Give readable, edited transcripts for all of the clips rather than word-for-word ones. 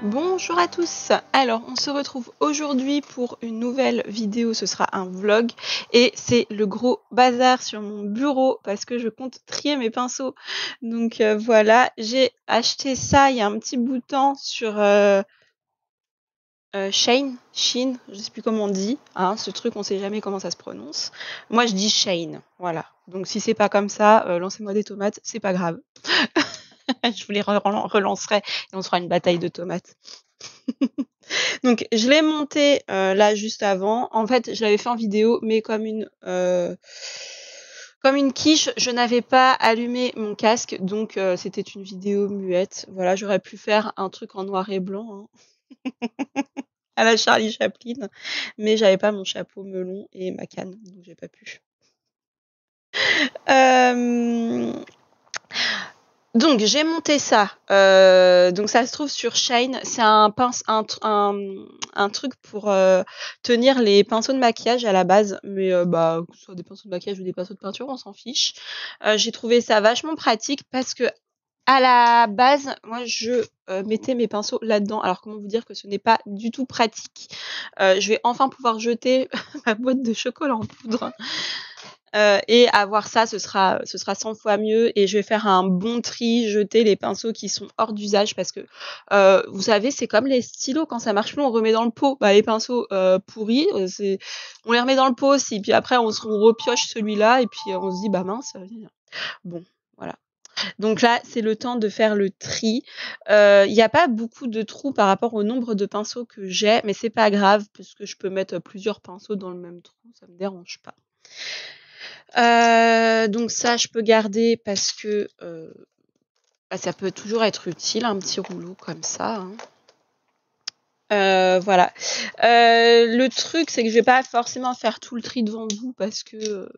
Bonjour à tous. Alors, on se retrouve aujourd'hui pour une nouvelle vidéo. Ce sera un vlog et c'est le gros bazar sur mon bureau parce que je compte trier mes pinceaux. Donc voilà, j'ai acheté ça il y a un petit bout de temps sur Shein, je sais plus comment on dit, hein, ce truc, on sait jamais comment ça se prononce. Moi, je dis Shein, voilà. Donc si c'est pas comme ça, lancez-moi des tomates, c'est pas grave. Je vous les relancerai et on se fera une bataille de tomates. Donc je l'ai monté là juste avant. En fait, je l'avais fait en vidéo, mais comme une quiche, je n'avais pas allumé mon casque, donc c'était une vidéo muette. Voilà, j'aurais pu faire un truc en noir et blanc, hein, à la Charlie Chaplin, mais j'avais pas mon chapeau melon et ma canne, donc j'ai pas pu. Donc j'ai monté ça. Donc ça se trouve sur Shein. C'est un truc pour tenir les pinceaux de maquillage à la base, mais que ce soit des pinceaux de maquillage ou des pinceaux de peinture, on s'en fiche. J'ai trouvé ça vachement pratique parce que à la base, moi je mettais mes pinceaux là-dedans. Alors comment vous dire que ce n'est pas du tout pratique. Je vais enfin pouvoir jeter ma boîte de chocolat en poudre. Et avoir ça, ce sera 100 fois mieux. Et je vais faire un bon tri, jeter les pinceaux qui sont hors d'usage parce que vous savez, c'est comme les stylos, quand ça marche plus, on remet dans le pot. Bah, les pinceaux pourris, on les remet dans le pot aussi. Puis après, on repioche celui-là et puis on se dit bah mince. Bon, voilà. Donc là, c'est le temps de faire le tri. Il n'y a pas beaucoup de trous par rapport au nombre de pinceaux que j'ai, mais c'est pas grave parce que je peux mettre plusieurs pinceaux dans le même trou, ça me dérange pas. Donc ça, je peux garder parce que ça peut toujours être utile, un petit rouleau comme ça. Hein. Voilà. Le truc, c'est que je vais pas forcément faire tout le tri devant vous parce que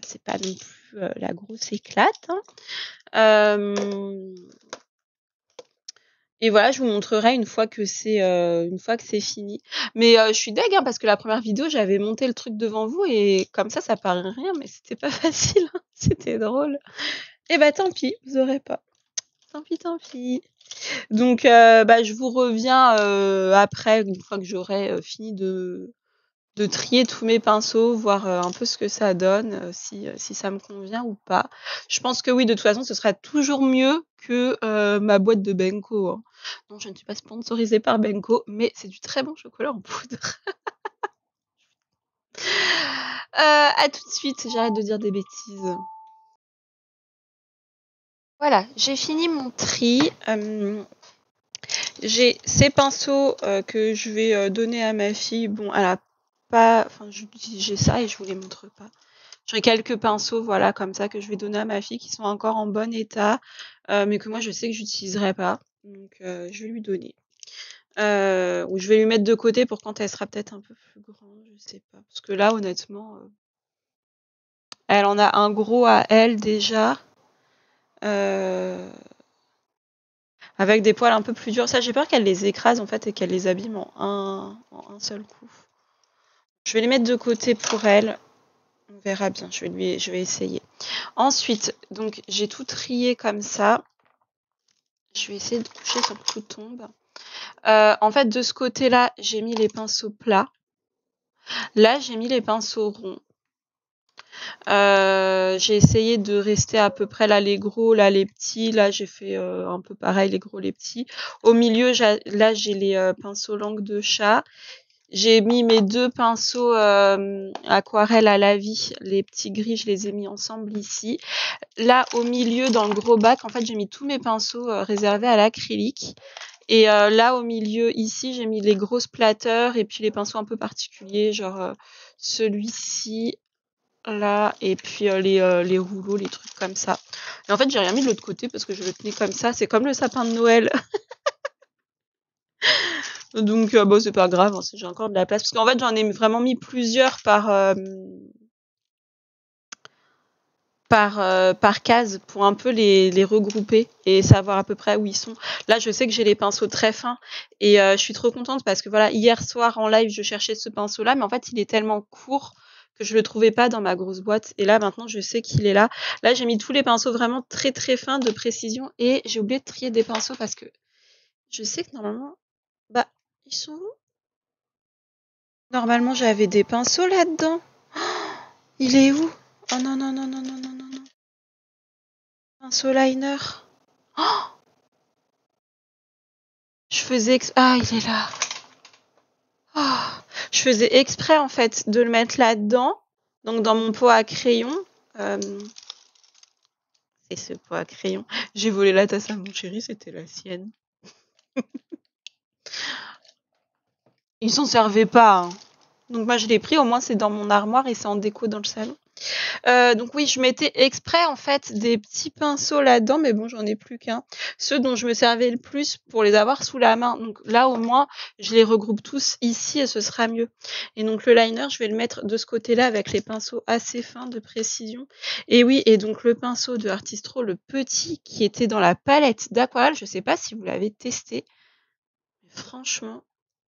c'est pas non plus la grosse éclate. Hein. Et voilà, je vous montrerai une fois que c'est fini. Mais je suis deg hein, parce que la première vidéo, j'avais monté le truc devant vous et comme ça paraît rien, mais c'était pas facile. Hein. C'était drôle. Et bah tant pis, vous aurez pas. Tant pis. Donc je vous reviens après, une fois que j'aurai fini de trier tous mes pinceaux, voir un peu ce que ça donne, si ça me convient ou pas. Je pense que oui, de toute façon, ce sera toujours mieux que ma boîte de Benko. Hein. Non, je ne suis pas sponsorisée par Benko, mais c'est du très bon chocolat en poudre. À tout de suite, j'arrête de dire des bêtises. Voilà, j'ai fini mon tri. J'ai ces pinceaux que je vais donner à ma fille. Bon, elle a pas... Enfin, j'ai ça et je vous les montre pas. J'aurai quelques pinceaux, voilà, comme ça, que je vais donner à ma fille, qui sont encore en bon état, mais que moi, je sais que j'utiliserai pas. Donc, je vais lui donner. Ou je vais lui mettre de côté pour quand elle sera peut-être un peu plus grande, je sais pas. Parce que là, honnêtement, elle en a un gros à elle, déjà. Avec des poils un peu plus durs. Ça, j'ai peur qu'elle les écrase, en fait, et qu'elle les abîme en un seul coup. Je vais les mettre de côté pour elle. On verra bien, je vais essayer. Ensuite, donc j'ai tout trié comme ça. Je vais essayer de coucher sur que tout tombe. En fait, de ce côté-là, j'ai mis les pinceaux plats. Là, j'ai mis les pinceaux ronds. J'ai essayé de rester à peu près là les gros, là les petits. Là, j'ai fait un peu pareil, les gros, les petits. Au milieu, là, j'ai les pinceaux langue de chat. J'ai mis mes deux pinceaux aquarelle à la vie, les petits gris, je les ai mis ensemble ici. Là, au milieu, dans le gros bac, en fait, j'ai mis tous mes pinceaux réservés à l'acrylique. Et là, au milieu, ici, j'ai mis les grosses plateurs et puis les pinceaux un peu particuliers, genre celui-ci, là, et puis les rouleaux, les trucs comme ça. Et en fait, j'ai rien mis de l'autre côté parce que je le tenais comme ça. C'est comme le sapin de Noël. Donc, c'est pas grave, hein, j'ai encore de la place. Parce qu'en fait, j'en ai vraiment mis plusieurs par case pour un peu les regrouper et savoir à peu près où ils sont. Là, je sais que j'ai les pinceaux très fins et je suis trop contente parce que voilà, hier soir en live, je cherchais ce pinceau-là, mais en fait, il est tellement court que je le trouvais pas dans ma grosse boîte. Et là, maintenant, je sais qu'il est là. Là, j'ai mis tous les pinceaux vraiment très très fins de précision et j'ai oublié de trier des pinceaux parce que je sais que normalement, Bah, ils sont où? Normalement, j'avais des pinceaux là-dedans. Il est où? Oh non, non, non, non, non, non, non, non. Pinceau liner. Oh, je faisais Ah, il est là. Oh, je faisais exprès, en fait, de le mettre là-dedans. Donc, dans mon pot à crayon. Euh, c'est ce pot à crayon. J'ai volé la tasse à mon chéri, c'était la sienne. Il s'en servait pas, hein. Donc, moi, je l'ai pris. Au moins, c'est dans mon armoire et c'est en déco dans le salon. Donc oui, je mettais exprès en fait des petits pinceaux là-dedans, mais bon, j'en ai plus qu'un. Ceux dont je me servais le plus pour les avoir sous la main. Donc là, au moins, je les regroupe tous ici et ce sera mieux. Et donc le liner, je vais le mettre de ce côté-là avec les pinceaux assez fins de précision. Et oui, et donc le pinceau de Artistro, le petit qui était dans la palette d'aquarelle, je sais pas si vous l'avez testé. Franchement,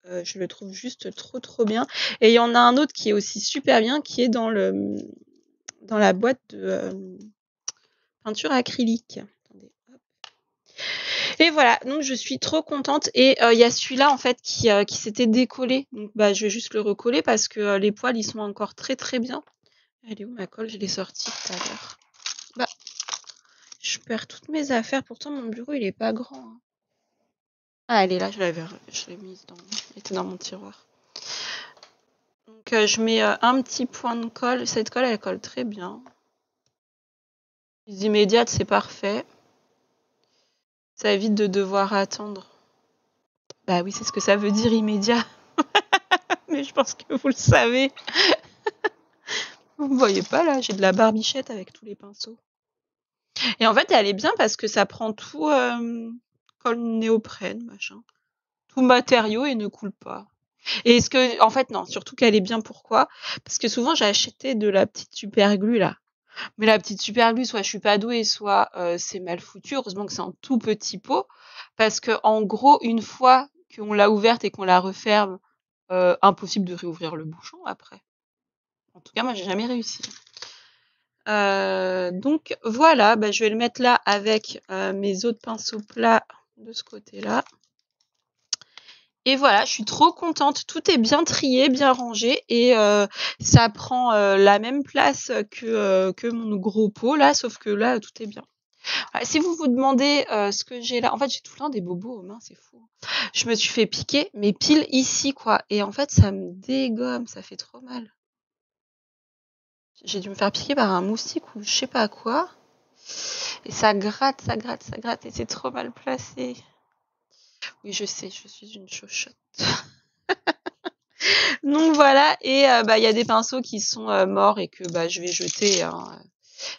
je le trouve juste trop bien. Et il y en a un autre qui est aussi super bien, qui est dans la boîte de peinture acrylique. Attendez, hop. Et voilà, donc je suis trop contente. Et il y a celui-là en fait qui s'était décollé. Donc bah je vais juste le recoller parce que les poils ils sont encore très bien. Elle est où ma colle? Je l'ai sortie tout à l'heure. Bah, je perds toutes mes affaires. Pourtant mon bureau il est pas grand, hein. Ah elle est là, je l'ai mise elle était dans mon tiroir. Donc je mets un petit point de colle. Cette colle elle colle très bien. Les immédiates c'est parfait. Ça évite de devoir attendre. Bah oui, c'est ce que ça veut dire immédiat. Mais je pense que vous le savez. Vous me voyez pas là, j'ai de la barbichette avec tous les pinceaux. Et en fait, elle est bien parce que ça prend tout colle néoprène, machin. Tout matériau et ne coule pas. Et est-ce que, en fait, non, surtout qu'elle est bien pourquoi? Parce que souvent, j'ai acheté de la petite super glue là. Mais la petite super glue, soit je suis pas douée, soit c'est mal foutu. Heureusement que c'est un tout petit pot. Parce que, en gros, une fois qu'on l'a ouverte et qu'on la referme, impossible de réouvrir le bouchon après. En tout cas, moi, j'ai jamais réussi. Donc voilà, bah, je vais le mettre là avec mes autres pinceaux plats de ce côté-là. Et voilà, je suis trop contente. Tout est bien trié, bien rangé et ça prend la même place que mon gros pot là, sauf que là, tout est bien. Voilà, si vous vous demandez ce que j'ai là, en fait, j'ai tout le temps des bobos aux mains, c'est fou. Je me suis fait piquer, mais pile ici, quoi. Et en fait, ça me dégomme, ça fait trop mal. J'ai dû me faire piquer par un moustique ou je sais pas quoi. Et ça gratte, et c'est trop mal placé. Oui, je sais, je suis une chochotte. Donc voilà, et bah il y a des pinceaux qui sont morts et que bah je vais jeter, hein.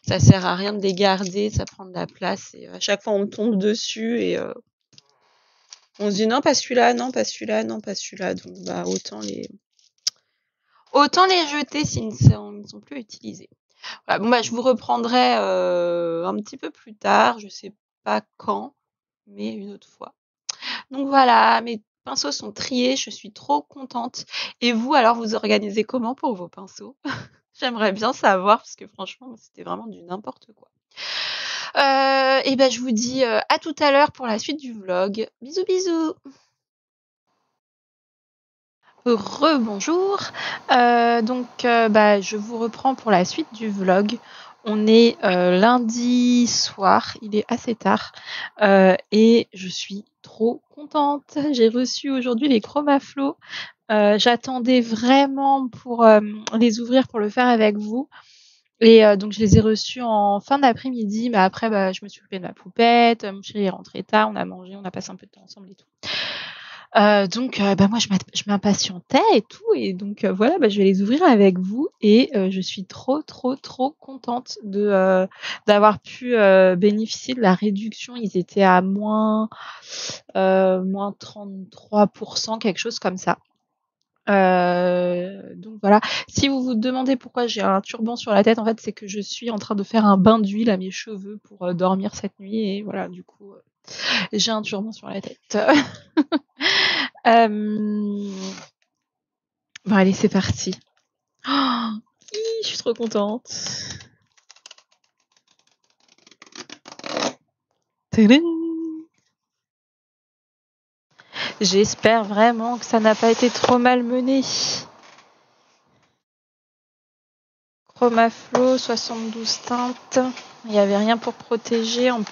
Ça sert à rien de les garder, ça prend de la place et à chaque fois on me tombe dessus et on se dit non pas celui-là, non pas celui-là, non pas celui-là. Donc bah autant les jeter s'ils ne sont plus utilisés. Voilà, bon bah je vous reprendrai un petit peu plus tard, je sais pas quand, mais une autre fois. Donc voilà, mes pinceaux sont triés, je suis trop contente. Et vous, alors, vous organisez comment pour vos pinceaux? J'aimerais bien savoir parce que franchement, c'était vraiment du n'importe quoi. Et ben, je vous dis à tout à l'heure pour la suite du vlog. Bisous, bisous. Rebonjour. Bah, je vous reprends pour la suite du vlog. On est lundi soir, il est assez tard et je suis trop contente. J'ai reçu aujourd'hui les Chromaflow. J'attendais vraiment pour les ouvrir pour le faire avec vous. Et donc je les ai reçus en fin d'après-midi, mais après bah, je me suis occupée de ma poupette, mon chéri est rentré tard, on a mangé, on a passé un peu de temps ensemble et tout. Donc bah, moi je m'impatientais et tout et donc voilà, bah, je vais les ouvrir avec vous et je suis trop contente de d'avoir pu bénéficier de la réduction. Ils étaient à moins 33%, quelque chose comme ça. Donc voilà. Si vous vous demandez pourquoi j'ai un turban sur la tête, en fait, c'est que je suis en train de faire un bain d'huile à mes cheveux pour dormir cette nuit et voilà, du coup, j'ai un turban sur la tête. Bon allez, c'est parti. Oh, je suis trop contente. Tadam! J'espère vraiment que ça n'a pas été trop malmené. Chromaflow, 72 teintes. Il n'y avait rien pour protéger. Il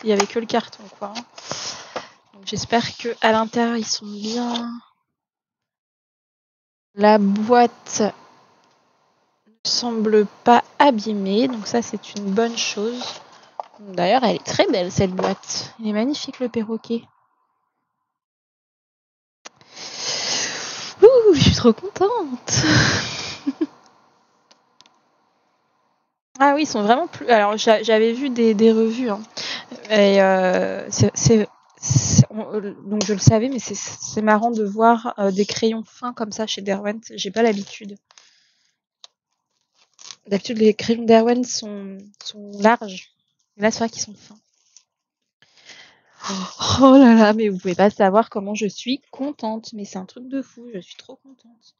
n'y avait que le carton, quoi. Donc, j'espère qu'à l'intérieur, ils sont bien. La boîte ne semble pas abîmée. Donc ça, c'est une bonne chose. D'ailleurs, elle est très belle, cette boîte. Il est magnifique, le perroquet. Ouh, je suis trop contente. Ah oui, ils sont vraiment plus. Alors, j'avais vu des revues, hein. Et donc je le savais, mais c'est marrant de voir des crayons fins comme ça chez Derwent. J'ai pas l'habitude. D'habitude, les crayons Derwent sont larges. Et là, c'est vrai qu'ils sont fins. Oh là là, mais vous pouvez pas savoir comment je suis contente. Mais c'est un truc de fou, je suis trop contente.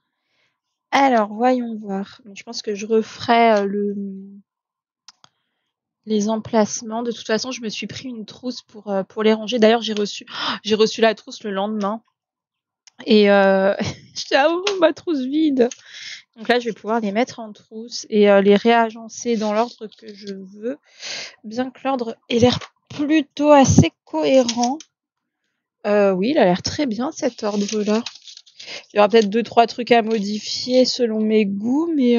Alors, voyons voir. Bon, je pense que je referai les emplacements. De toute façon, je me suis pris une trousse pour les ranger. D'ailleurs, j'ai reçu la trousse le lendemain. Et j'étais ma trousse vide. Donc là, je vais pouvoir les mettre en trousse et les réagencer dans l'ordre que je veux. Bien que l'ordre ait l'air plutôt assez cohérent. Oui, il a l'air très bien cet ordre-là. Il y aura peut-être 2-3 trucs à modifier selon mes goûts, mais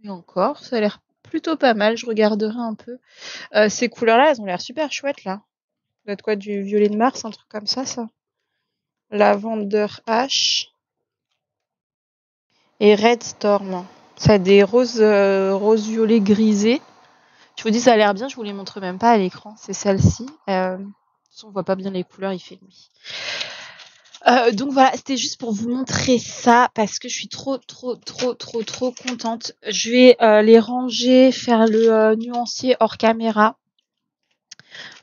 encore, ça a l'air plutôt pas mal. Je regarderai un peu. Ces couleurs-là, elles ont l'air super chouettes, là. Ça doit être quoi, du violet de Mars, un truc comme ça. Lavender H et Red Storm. Ça a des roses violets grisés. Je vous dis, ça a l'air bien. Je vous les montre même pas à l'écran. C'est celle-ci. On voit pas bien les couleurs, il fait nuit. Donc voilà, c'était juste pour vous montrer ça parce que je suis trop contente. Je vais les ranger, faire le nuancier hors caméra.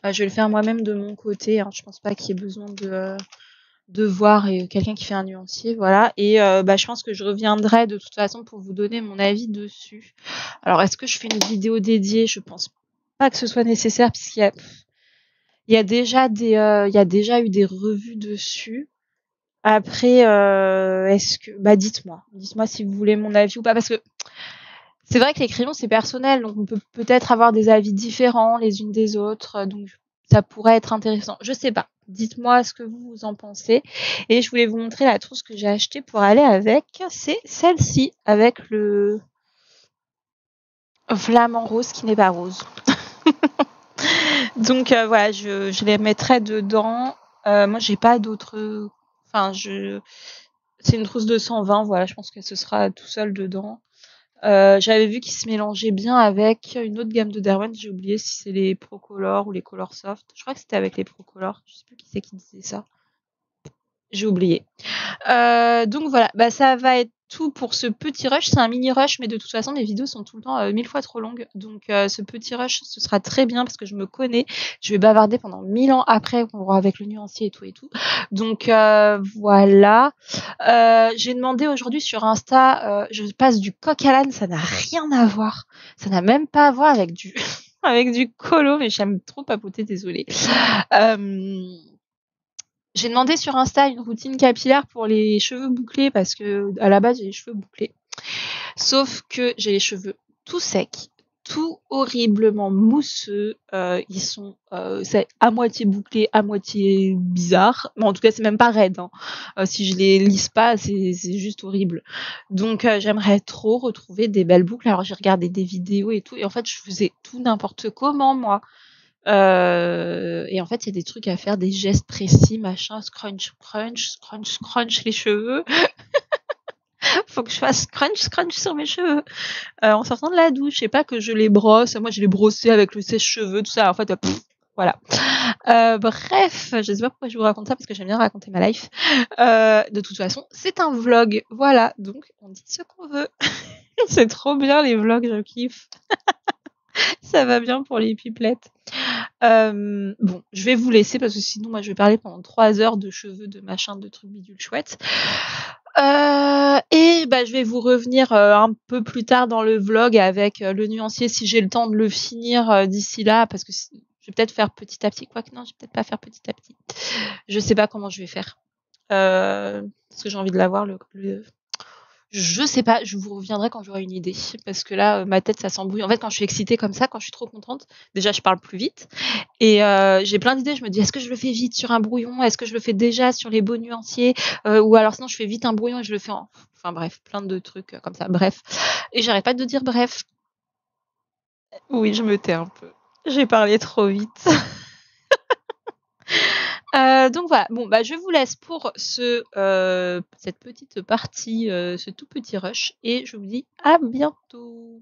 Je vais le faire moi-même de mon côté. Hein. Je pense pas qu'il y ait besoin de voir et quelqu'un qui fait un nuancier, voilà. Et je pense que je reviendrai de toute façon pour vous donner mon avis dessus. Alors, est-ce que je fais une vidéo dédiée? Je pense pas que ce soit nécessaire puisqu'il y a déjà eu des revues dessus. Après, est-ce que dites-moi si vous voulez mon avis ou pas, parce que c'est vrai que les crayons c'est personnel, donc on peut peut-être avoir des avis différents les unes des autres, donc ça pourrait être intéressant. Je sais pas. Dites-moi ce que vous en pensez. Et je voulais vous montrer la trousse que j'ai achetée pour aller avec. C'est celle-ci avec le flamant rose qui n'est pas rose. Donc voilà, je les mettrai dedans. Moi j'ai pas d'autres. C'est une trousse de 120, voilà, je pense que ce sera tout seul dedans. J'avais vu qu'ils se mélangeaient bien avec une autre gamme de Derwent, j'ai oublié si c'est les Procolor ou les Color Soft. Je crois que c'était avec les Procolor, je sais plus qui c'est qui disait ça. J'ai oublié. Donc voilà, ça va être tout pour ce petit rush. C'est un mini rush, mais de toute façon, mes vidéos sont tout le temps 1000 fois trop longues. Donc ce petit rush, ce sera très bien parce que je me connais. Je vais bavarder pendant 1000 ans après avec le nuancier et tout et tout. Donc voilà. J'ai demandé aujourd'hui sur Insta, je passe du coq à l'âne, ça n'a rien à voir. Ça n'a même pas à voir avec du avec du colo, mais j'aime trop papoter, désolée. J'ai demandé sur Insta une routine capillaire pour les cheveux bouclés parce que à la base j'ai les cheveux bouclés. Sauf que j'ai les cheveux tout secs, tout horriblement mousseux. Ils sont c'est à moitié bouclés, à moitié bizarre. Bon, en tout cas, c'est même pas raide. Hein. Si je les lisse pas, c'est juste horrible. Donc j'aimerais trop retrouver des belles boucles. Alors j'ai regardé des vidéos et tout, et en fait je faisais tout n'importe comment moi. Et en fait, il y a des trucs à faire, des gestes précis, machin, scrunch les cheveux. Faut que je fasse scrunch sur mes cheveux. En sortant de la douche, je sais pas que je les brosse. Moi, je les brossais avec le sèche-cheveux, tout ça. En fait, voilà. Bref, je sais pas pourquoi je vous raconte ça parce que j'aime bien raconter ma life. De toute façon, c'est un vlog. Voilà. Donc, on dit ce qu'on veut. C'est trop bien les vlogs, je kiffe. Ça va bien pour les pipelettes. Bon, je vais vous laisser parce que sinon, moi, je vais parler pendant 3 heures de cheveux, de machin, de trucs bidules chouettes. Je vais vous revenir un peu plus tard dans le vlog avec le nuancier si j'ai le temps de le finir d'ici là parce que Je vais peut-être faire petit à petit. Quoique non, je vais peut-être pas faire petit à petit. Je sais pas comment je vais faire. Parce que j'ai envie de l'avoir, je sais pas, je vous reviendrai quand j'aurai une idée. Parce que là, ma tête, ça s'embrouille. En fait, quand je suis excitée comme ça, quand je suis trop contente, déjà, je parle plus vite. Et j'ai plein d'idées. Je me dis, est-ce que je le fais vite sur un brouillon? Est-ce que je le fais déjà sur les beaux nuanciers? Ou alors sinon, je fais vite un brouillon et je le fais en... Enfin bref, plein de trucs comme ça. Bref. Et j'arrête pas de dire bref. Oui, je me tais un peu. J'ai parlé trop vite. Donc voilà. Bon, bah, je vous laisse pour cette petite partie, ce tout petit rush. Et je vous dis à bientôt.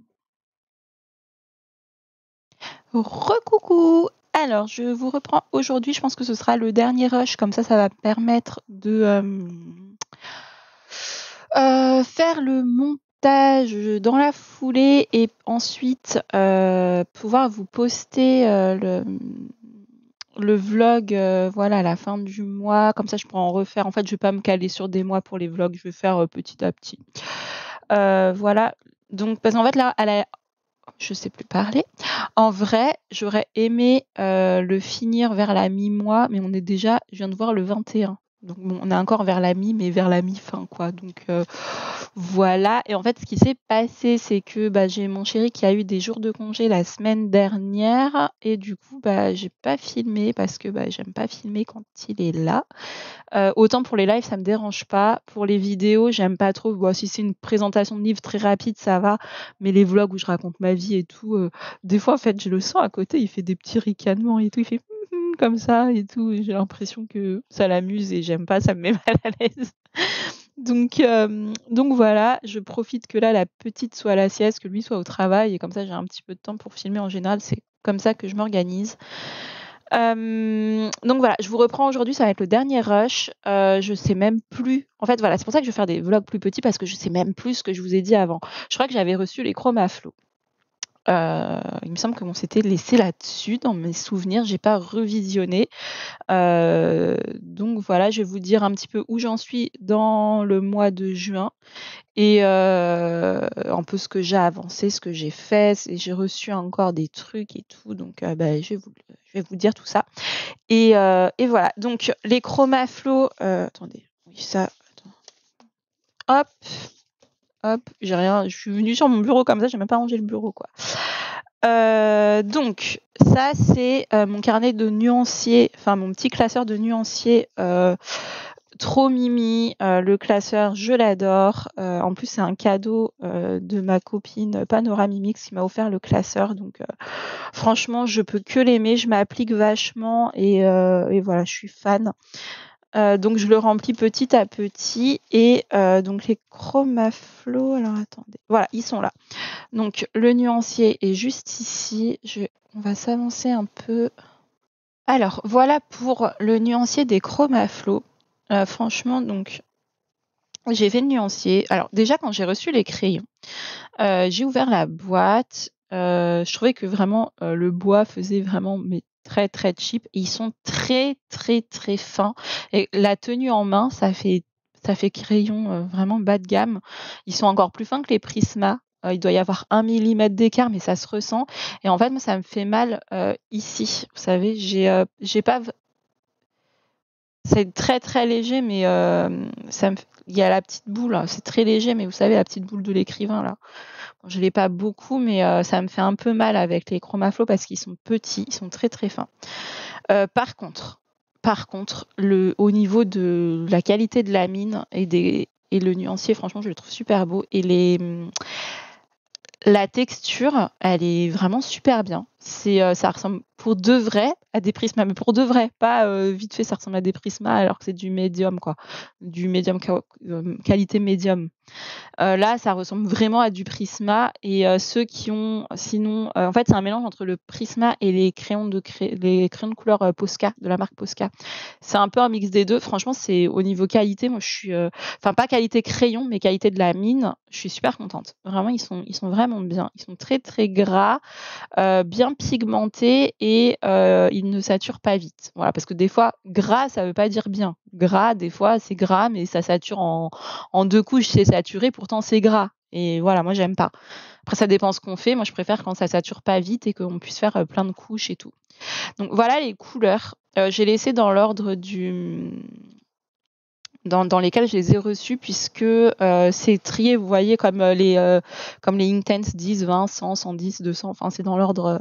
Recoucou. Alors, je vous reprends aujourd'hui. Je pense que ce sera le dernier rush. Comme ça va permettre de faire le montage dans la foulée et ensuite pouvoir vous poster le vlog voilà, à la fin du mois. Comme ça, je pourrais en refaire. En fait, je vais pas me caler sur des mois pour les vlogs. Je vais faire petit à petit. Voilà. Donc, parce qu'en fait, là, je sais plus parler. En vrai, j'aurais aimé le finir vers la mi-mois, mais je viens de voir le 21. Donc bon, on est encore vers la mi, mais vers la mi-fin, quoi. Donc voilà. Et en fait, ce qui s'est passé, c'est que j'ai mon chéri qui a eu des jours de congé la semaine dernière, et du coup, j'ai pas filmé parce que j'aime pas filmer quand il est là. Autant pour les lives, ça me dérange pas. Pour les vidéos, j'aime pas trop. Bon, si c'est une présentation de livre très rapide, ça va. Mais les vlogs où je raconte ma vie et tout, des fois, en fait, je le sens à côté, il fait des petits ricanements et tout. Il fait comme ça et tout. Et j'ai l'impression que ça l'amuse et j'aime pas, ça me met mal à l'aise. Donc voilà, je profite que là, la petite soit à la sieste, que lui soit au travail. Et comme ça, j'ai un petit peu de temps pour filmer. En général, c'est comme ça que je m'organise. Donc voilà, je vous reprends aujourd'hui, ça va être le dernier rush. Je sais même plus. En fait, voilà, c'est pour ça que je vais faire des vlogs plus petits parce que je sais même plus ce que je vous ai dit avant. Je crois que j'avais reçu les Chromaflow. Il me semble que on s'était laissé là-dessus dans mes souvenirs. J'ai pas revisionné. Donc voilà, je vais vous dire un petit peu où j'en suis dans le mois de juin et un peu ce que j'ai avancé, ce que j'ai fait. J'ai reçu encore des trucs et tout, donc je vais vous dire tout ça. Et voilà. Donc les Chromaflow. Attendez. Oui, ça. Attends. Hop. J'ai rien. Je suis venue sur mon bureau comme ça. J'ai même pas rangé le bureau, quoi. Donc ça c'est mon carnet de nuanciers. Enfin mon petit classeur de nuanciers. Trop mimi, le classeur, je l'adore. En plus, c'est un cadeau de ma copine Panoramimix qui m'a offert le classeur. Donc, franchement, je peux que l'aimer. Je m'applique vachement et voilà, je suis fan. Donc, je le remplis petit à petit. Et donc, les Chromaflow, alors attendez. Voilà, ils sont là. Donc, le nuancier est juste ici. On va s'avancer un peu. Alors, voilà pour le nuancier des Chromaflow. Franchement, donc, j'ai fait le nuancier. Alors, déjà, quand j'ai reçu les crayons, j'ai ouvert la boîte. Je trouvais que vraiment, le bois faisait vraiment très, très cheap. Et ils sont très, très, très fins. Et la tenue en main, ça fait crayon vraiment bas de gamme. Ils sont encore plus fins que les Prisma. Il doit y avoir 1 millimètre d'écart, mais ça se ressent. Et en fait, moi, ça me fait mal ici. Vous savez, j'ai pas c'est très très léger, mais il y a la petite boule. C'est très léger, mais vous savez, la petite boule de l'écrivain là. Bon, je l'ai pas beaucoup, mais ça me fait un peu mal avec les Chromaflow parce qu'ils sont petits, ils sont très très fins. Par contre, au niveau de la qualité de la mine et le nuancier, franchement, je le trouve super beau. Et la texture, elle est vraiment super bien. Ça ressemble pour de vrai à des Prisma, mais pour de vrai, pas vite fait, ça ressemble à des Prisma alors que c'est du médium, quoi. Du médium, qualité médium. Là, ça ressemble vraiment à du Prisma et ceux qui ont sinon en fait, c'est un mélange entre le Prisma et les crayons de couleur Posca de la marque Posca. C'est un peu un mix des deux. Franchement, c'est au niveau qualité, moi je suis pas qualité crayon, mais qualité de la mine, je suis super contente. Vraiment, ils sont vraiment bien. Ils sont très très gras, bien pigmentés et ils ne saturent pas vite. Voilà, parce que des fois, gras, ça veut pas dire bien. Gras, des fois, c'est gras, mais ça sature en 2 couches, c'est saturé, pourtant c'est gras. Et voilà, moi, j'aime pas. Après, ça dépend ce qu'on fait. Moi, je préfère quand ça sature pas vite et qu'on puisse faire plein de couches et tout. Donc, voilà les couleurs. J'ai laissé dans l'ordre dans lesquels je les ai reçus puisque c'est trié, vous voyez, comme les Intense 10, 20, 100, 110, 200. Enfin, c'est dans l'ordre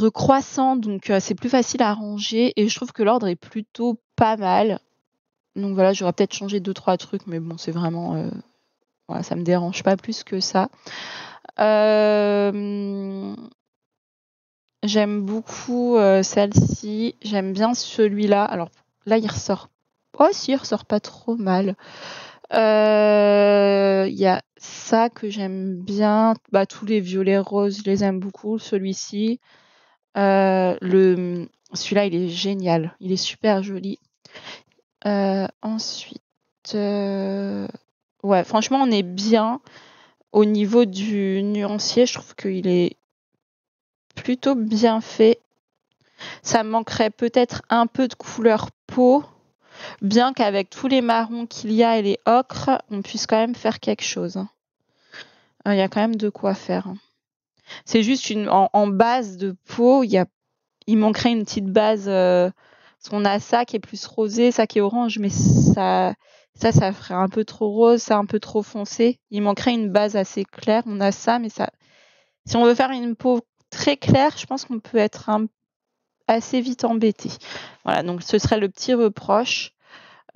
croissant, donc c'est plus facile à ranger et je trouve que l'ordre est plutôt pas mal. Donc voilà, j'aurais peut-être changé 2-3 trucs, mais bon, c'est vraiment voilà, ça me dérange pas plus que ça. J'aime beaucoup celle-ci. J'aime bien celui-là. Alors là, il ressort. Oh si, il ressort pas trop mal. Il y a ça que j'aime bien. Bah, tous les violets roses, je les aime beaucoup. Celui-ci. Celui-là, il est génial. Il est super joli. Ensuite, ouais, franchement, on est bien. Au niveau du nuancier, je trouve qu'il est plutôt bien fait. Ça manquerait peut-être un peu de couleur peau, bien qu'avec tous les marrons qu'il y a et les ocres, on puisse quand même faire quelque chose. Il y a quand même de quoi faire. C'est juste en base de peau, il manquerait une petite base. Parce qu'on a ça qui est plus rosé, ça qui est orange, mais ça ferait un peu trop rose, ça un peu trop foncé. Il manquerait une base assez claire. On a ça, mais ça, si on veut faire une peau très claire, je pense qu'on peut être assez vite embêté. Voilà, donc ce serait le petit reproche.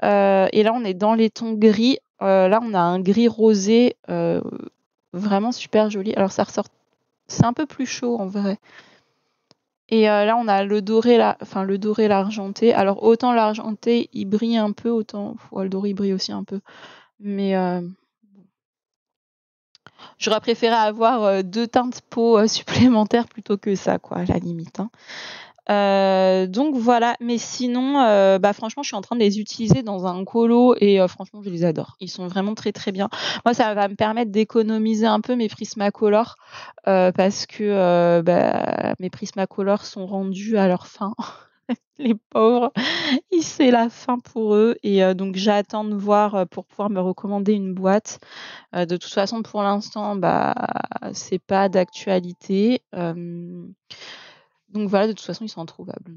Et là, on est dans les tons gris. Là, on a un gris rosé vraiment super joli. Alors, ça ressort, c'est un peu plus chaud en vrai. Et là, on a le doré, le doré, l'argenté. Alors, autant l'argenté, il brille un peu, autant le doré, il brille aussi un peu. Mais j'aurais préféré avoir 2 teintes peau supplémentaires plutôt que ça, quoi, à la limite. Donc voilà, mais sinon, bah franchement, je suis en train de les utiliser dans un colo et franchement, je les adore. Ils sont vraiment très très bien. Moi, ça va me permettre d'économiser un peu mes Prismacolor parce que mes Prismacolor sont rendus à leur fin. Les pauvres, c'est la fin pour eux et donc j'attends de voir pour pouvoir me recommander une boîte. De toute façon, pour l'instant, bah c'est pas d'actualité. Donc voilà, de toute façon, ils sont introuvables.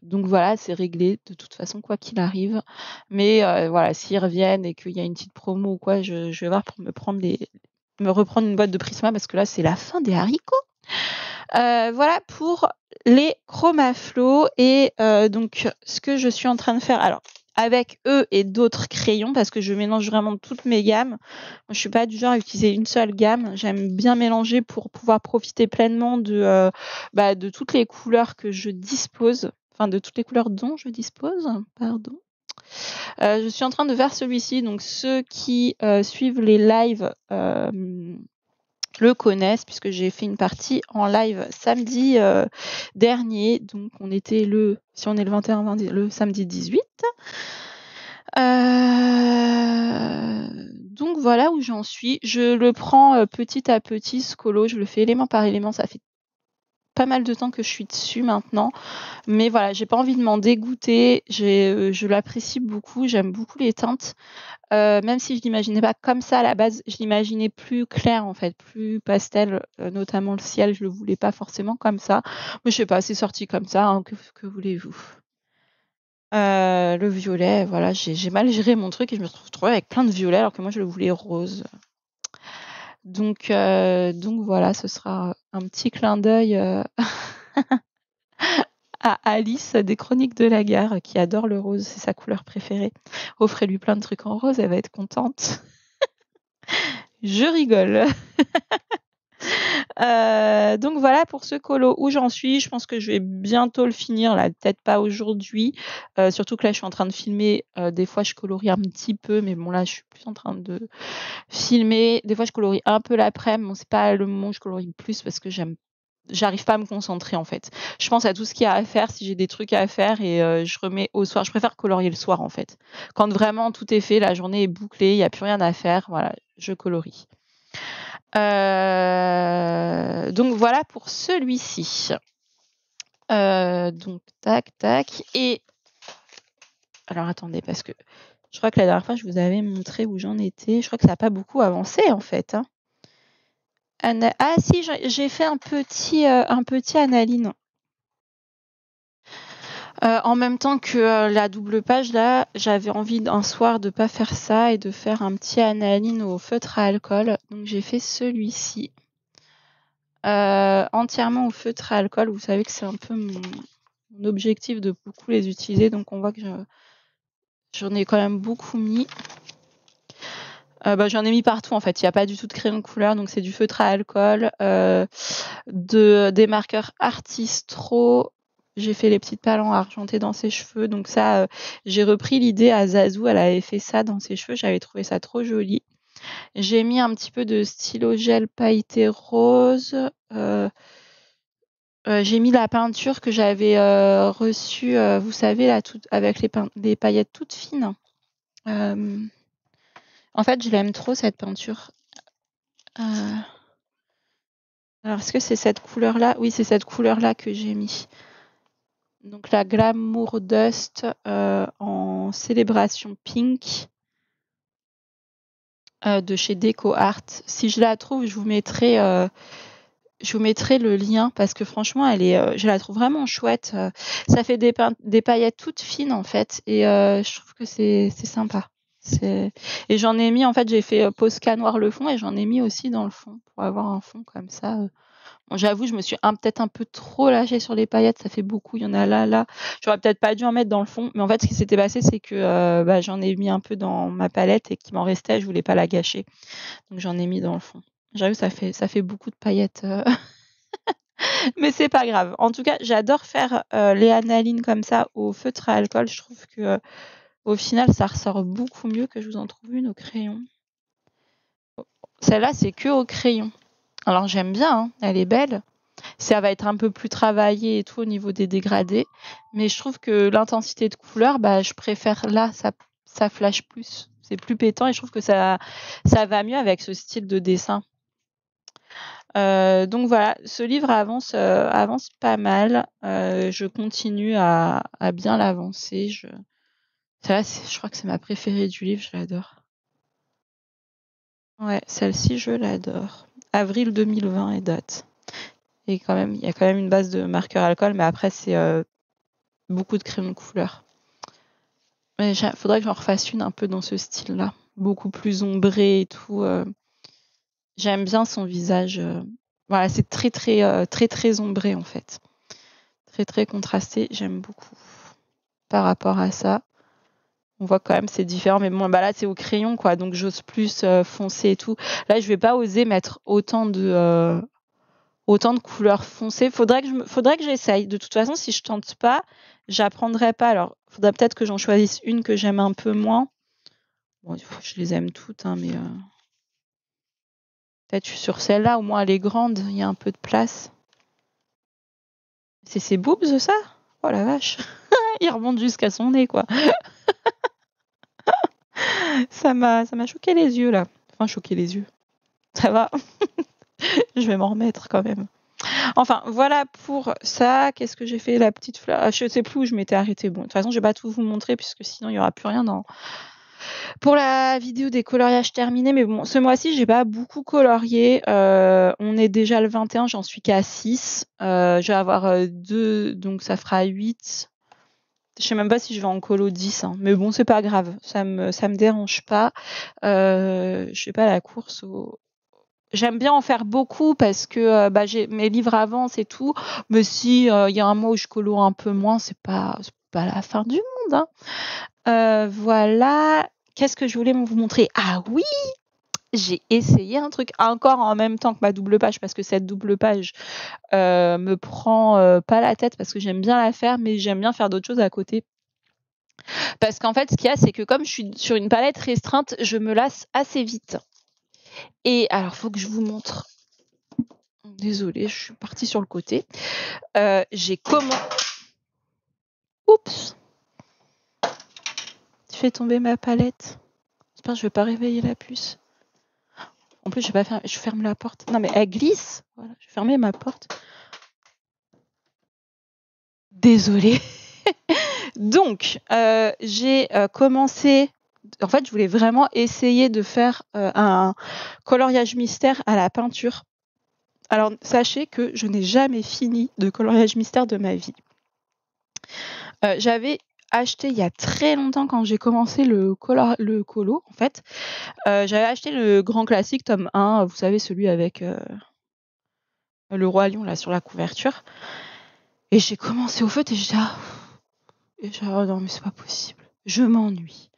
Donc voilà, c'est réglé de toute façon, quoi qu'il arrive. Mais voilà, s'ils reviennent et qu'il y a une petite promo ou quoi, je vais voir pour me reprendre une boîte de Prisma parce que là, c'est la fin des haricots. Voilà pour les Chromaflow et donc ce que je suis en train de faire. Alors, avec eux et d'autres crayons parce que je mélange vraiment toutes mes gammes. Moi, je suis pas du genre à utiliser une seule gamme. J'aime bien mélanger pour pouvoir profiter pleinement de toutes les couleurs que je dispose. Enfin, de toutes les couleurs dont je dispose, pardon. Je suis en train de faire celui-ci. Donc, ceux qui suivent les lives le connaissent puisque j'ai fait une partie en live samedi dernier. Donc, si on est le 21, le samedi 18. Donc voilà où j'en suis. Je le prends petit à petit, ce colo. Je le fais élément par élément. Ça fait pas mal de temps que je suis dessus maintenant. Mais voilà, j'ai pas envie de m'en dégoûter. Je l'apprécie beaucoup. J'aime beaucoup les teintes. Même si je l'imaginais pas comme ça à la base, je l'imaginais plus clair en fait, plus pastel, notamment le ciel. Je le voulais pas forcément comme ça. Mais je sais pas, c'est sorti comme ça. Hein, que voulez-vous? Le violet, voilà, j'ai mal géré mon truc et je me retrouve avec plein de violets alors que moi je le voulais rose. Donc voilà, ce sera un petit clin d'œil à Alice des Chroniques de la Gare qui adore le rose, c'est sa couleur préférée. Offrez-lui plein de trucs en rose, elle va être contente. Je rigole. Donc voilà pour ce colo où j'en suis. Je pense que je vais bientôt le finir, là, peut-être pas aujourd'hui. Surtout que là, je suis en train de filmer. Des fois, je colorie un petit peu, mais bon, là, je suis plus en train de filmer. Des fois, je colorie un peu l'après-midi. Bon, c'est pas le moment où je colorie le plus parce que j'arrive pas à me concentrer en fait. Je pense à tout ce qu'il y a à faire si j'ai des trucs à faire et je remets au soir. Je préfère colorier le soir en fait. Quand vraiment tout est fait, la journée est bouclée, il n'y a plus rien à faire, voilà, je colorie. Donc voilà pour celui-ci. Donc tac tac et alors attendez parce que Je crois que la dernière fois, je vous avais montré où j'en étais. Je crois que ça n'a pas beaucoup avancé, en fait. Hein. Ah si, j'ai fait un petit analine. En même temps que la double page, là, j'avais envie un soir de pas faire ça et de faire un petit analine au feutre à alcool. Donc j'ai fait celui-ci. Entièrement au feutre à alcool. Vous savez que c'est un peu mon objectif de beaucoup les utiliser. Donc on voit que j'en ai quand même beaucoup mis. J'en ai mis partout en fait. Il n'y a pas du tout de crayon de couleur. Donc c'est du feutre à alcool, des marqueurs Artistro. J'ai fait les petites palans argentées dans ses cheveux. Donc ça, j'ai repris l'idée à Zazou. Elle avait fait ça dans ses cheveux. J'avais trouvé ça trop joli. J'ai mis un petit peu de stylo gel pailleté rose. J'ai mis la peinture que j'avais reçue, vous savez, là, avec les paillettes toutes fines. En fait, je l'aime trop, cette peinture. Alors, est-ce que c'est cette couleur-là? Oui, c'est cette couleur-là que j'ai mis. Donc, la Glamour Dust en célébration pink de chez Deco Art. Si je la trouve, je vous mettrai le lien parce que franchement, je la trouve vraiment chouette. Ça fait des paillettes toutes fines en fait et je trouve que c'est sympa. Et j'en ai mis, en fait, j'ai fait Posca noir le fond et j'en ai mis aussi dans le fond pour avoir un fond comme ça. Bon, j'avoue, je me suis peut-être un peu trop lâchée sur les paillettes, ça fait beaucoup, il y en a là. J'aurais peut-être pas dû en mettre dans le fond, mais en fait, ce qui s'était passé, c'est que j'en ai mis un peu dans ma palette et qu'il m'en restait, je voulais pas la gâcher. Donc j'en ai mis dans le fond. J'avoue, ça fait beaucoup de paillettes. Mais c'est pas grave. En tout cas, j'adore faire les analines comme ça au feutre à alcool. Je trouve que au final, ça ressort beaucoup mieux que je vous en trouve une au crayon. Celle-là, c'est que au crayon. Alors j'aime bien, hein, elle est belle. Ça va être un peu plus travaillé et tout au niveau des dégradés. Mais je trouve que l'intensité de couleur, je préfère là, ça flash plus. C'est plus pétant et je trouve que ça va mieux avec ce style de dessin. Donc voilà, ce livre avance pas mal. Je continue à bien l'avancer. Je crois que c'est ma préférée du livre, je l'adore. Ouais, celle-ci, je l'adore. Avril 2020 est date. Et quand même, il y a quand même une base de marqueur alcool, mais après, c'est beaucoup de crayons de couleur. Mais faudrait que j'en refasse une un peu dans ce style-là. Beaucoup plus ombré et tout. J'aime bien son visage. Voilà, c'est très, très, très, très ombré, en fait. Très, très contrasté. J'aime beaucoup. Par rapport à ça, on voit quand même c'est différent. Mais bon, là, c'est au crayon, quoi. Donc, j'ose plus foncer et tout. Là, je vais pas oser mettre autant de couleurs foncées. Faudrait que j'essaye. De toute façon, si je tente pas, j'apprendrai pas. Alors, faudrait peut-être que j'en choisisse une que j'aime un peu moins. Bon, je les aime toutes, hein, mais peut-être sur celle-là, au moins elle est grande, il y a un peu de place. C'est ses boobs, ça? Oh la vache. Il remonte jusqu'à son nez, quoi. Ça m'a choqué les yeux, là. Enfin, choqué les yeux. Ça va. Je vais m'en remettre quand même. Enfin, voilà pour ça. Qu'est-ce que j'ai fait? La petite fleur. Je sais plus où je m'étais arrêtée. Bon, de toute façon, je vais pas tout vous montrer puisque sinon, il y aura plus rien pour la vidéo des coloriages terminés. Mais bon, ce mois-ci, j'ai pas beaucoup colorié. On est déjà le 21, j'en suis qu'à 6. Je vais avoir 2, donc ça fera 8. Je sais même pas si je vais en colo 10, hein. Mais bon, c'est pas grave. Ça me dérange pas. Je fais pas la course J'aime bien en faire beaucoup parce que j'ai mes livres avancent et tout. Mais si il y a un mois où je colo un peu moins, c'est pas la fin du monde, hein. Voilà. Qu'est-ce que je voulais vous montrer? Ah oui, j'ai essayé un truc encore en même temps que ma double page parce que cette double page me prend pas la tête parce que j'aime bien la faire, mais j'aime bien faire d'autres choses à côté. Parce qu'en fait, ce qu'il y a, c'est que comme je suis sur une palette restreinte, je me lasse assez vite. Et alors, faut que je vous montre. Désolée, je suis partie sur le côté. J'ai Oups! Je fais tomber ma palette. J'espère que je vais pas réveiller la puce. En plus, je ferme la porte. Non, mais elle glisse. Voilà, je vais fermer ma porte. Désolée. Donc, j'ai commencé En fait, je voulais vraiment essayer de faire un coloriage mystère à la peinture. Alors, sachez que je n'ai jamais fini de coloriage mystère de ma vie. J'avais acheté il y a très longtemps quand j'ai commencé le colo, en fait. J'avais acheté le grand classique tome 1, vous savez, celui avec le roi lion là sur la couverture. Et j'ai commencé au feutre et j'étais oh non mais c'est pas possible. Je m'ennuie.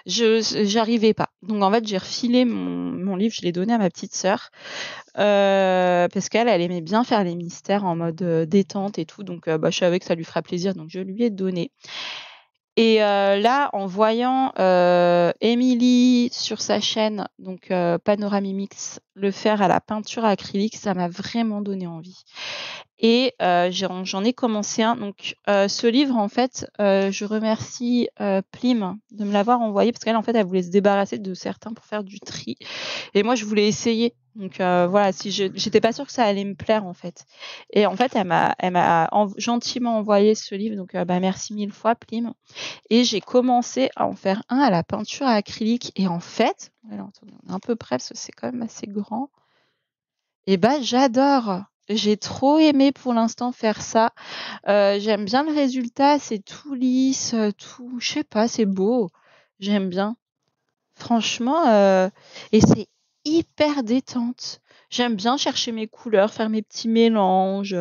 J'arrivais pas. Donc en fait j'ai refilé mon livre, je l'ai donné à ma petite sœur parce qu'elle aimait bien faire les mystères en mode détente et tout. Donc je savais que ça lui fera plaisir, donc je lui ai donné. Et là, en voyant Émilie sur sa chaîne, donc Panoramimix, le faire à la peinture acrylique, ça m'a vraiment donné envie. Et j'en ai commencé un. Donc ce livre, en fait, je remercie Plim de me l'avoir envoyé parce qu'elle, en fait, elle voulait se débarrasser de certains pour faire du tri. Et moi, je voulais essayer. Donc voilà, si j'étais pas sûre que ça allait me plaire, en fait. Et en fait, elle m'a gentiment envoyé ce livre. Donc merci 1000 fois, Plim. Et j'ai commencé à en faire un à la peinture acrylique. Et en fait, alors, attendez, on est un peu près parce que c'est quand même assez grand. Et j'adore. J'ai trop aimé pour l'instant faire ça. J'aime bien le résultat, c'est tout lisse, tout, je sais pas, c'est beau. J'aime bien. Franchement, et c'est hyper détente. J'aime bien chercher mes couleurs, faire mes petits mélanges,